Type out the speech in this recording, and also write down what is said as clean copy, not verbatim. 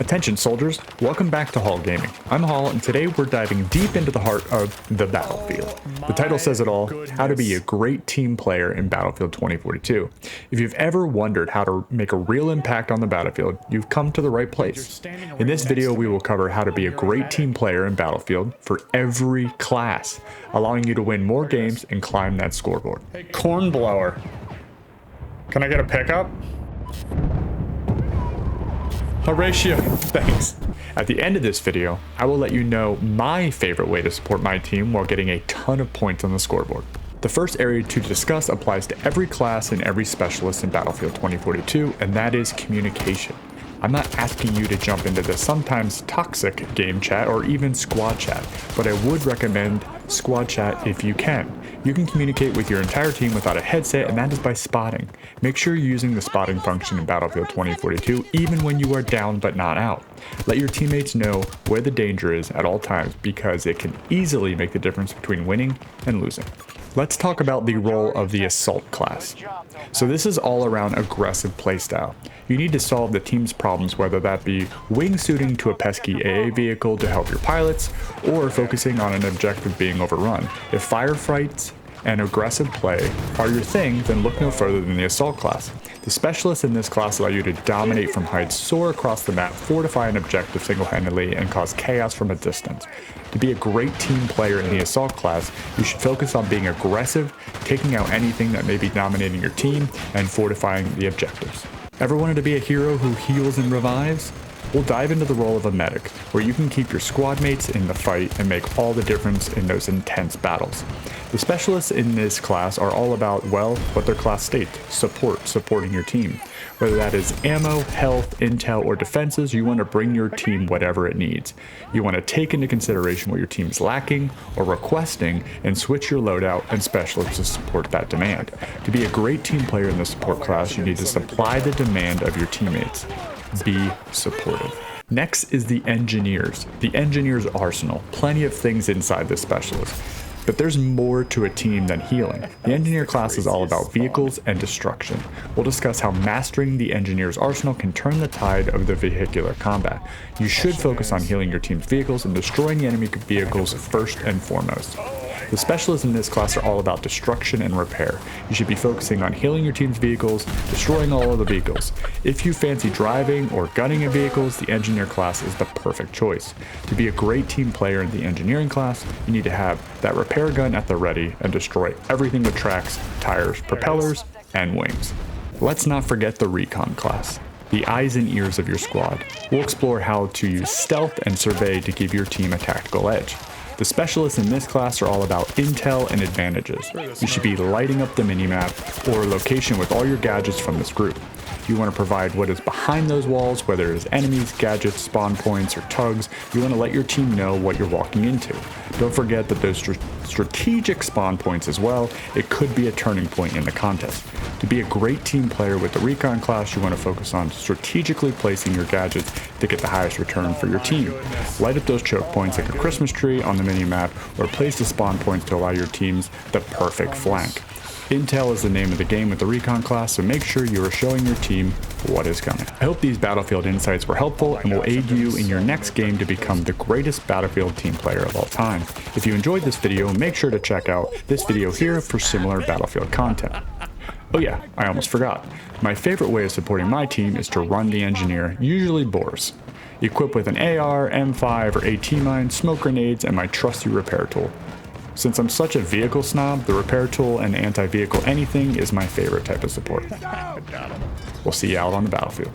Attention soldiers, welcome back to Hall Gaming. I'm Hall, and today we're diving deep into the heart of the battlefield. The title says it all, how to be a great team player in Battlefield 2042. If you've ever wondered how to make a real impact on the battlefield, you've come to the right place. In this video, we will cover how to be a great team player in Battlefield for every class, allowing you to win more games and climb that scoreboard. Hey, cornblower. Can I get a pickup? Horatio, thanks. At the end of this video, I will let you know my favorite way to support my team while getting a ton of points on the scoreboard. The first area to discuss applies to every class and every specialist in Battlefield 2042, and that is communication. I'm not asking you to jump into the sometimes toxic game chat or even squad chat, but I would recommend squad chat if you can. You can communicate with your entire team without a headset, and that is by spotting. Make sure you're using the spotting function in Battlefield 2042 even when you are down but not out. Let your teammates know where the danger is at all times because it can easily make the difference between winning and losing. Let's talk about the role of the Assault class. So this is all around aggressive playstyle. You need to solve the team's problems, whether that be wingsuiting to a pesky AA vehicle to help your pilots, or focusing on an objective being overrun. If firefights and aggressive play are your thing, then look no further than the Assault class. The specialists in this class allow you to dominate from heights, soar across the map, fortify an objective single-handedly, and cause chaos from a distance. To be a great team player in the Assault class, you should focus on being aggressive, taking out anything that may be dominating your team, and fortifying the objectives. Ever wanted to be a hero who heals and revives? We'll dive into the role of a medic, where you can keep your squad mates in the fight and make all the difference in those intense battles. The specialists in this class are all about, well, what their class states: supporting your team. Whether that is ammo, health, intel, or defenses, you want to bring your team whatever it needs. You want to take into consideration what your team is lacking or requesting and switch your loadout and specialists to support that demand. To be a great team player in the support class, you need to supply the demand of your teammates. Be supportive. Next is the engineers. The engineers arsenal. Plenty of things inside the specialist. But there's more to a team than healing. The engineer class is all about vehicles and destruction. We'll discuss how mastering the engineer's arsenal can turn the tide of the vehicular combat. You should focus on healing your team's vehicles and destroying the enemy vehicles first and foremost. The specialists in this class are all about destruction and repair. You should be focusing on healing your team's vehicles, destroying all of the vehicles. If you fancy driving or gunning in vehicles, the engineer class is the perfect choice. To be a great team player in the engineering class, you need to have that repair gun at the ready and destroy everything with tracks, tires, propellers, and wings. Let's not forget the Recon class, the eyes and ears of your squad. We'll explore how to use stealth and survey to give your team a tactical edge. The specialists in this class are all about intel and advantages. You should be lighting up the minimap or location with all your gadgets from this group. You want to provide what is behind those walls, whether it is enemies, gadgets, spawn points, or tugs. You want to let your team know what you're walking into. Don't forget that those strategic spawn points as well, it could be a turning point in the contest. To be a great team player with the Recon class, you want to focus on strategically placing your gadgets to get the highest return for your team. Light up those choke points like a Christmas tree on the minimap, or place the spawn points to allow your teams the perfect flank. Intel is the name of the game with the Recon class, so make sure you are showing your team what is coming. I hope these Battlefield insights were helpful and will aid you in your next game to become the greatest Battlefield team player of all time. If you enjoyed this video, make sure to check out this video here for similar Battlefield content. Oh yeah, I almost forgot. My favorite way of supporting my team is to run the engineer, usually Boars. Equipped with an AR, M5, or AT mine, smoke grenades, and my trusty repair tool. Since I'm such a vehicle snob, the repair tool and anti-vehicle anything is my favorite type of support. We'll see you out on the battlefield.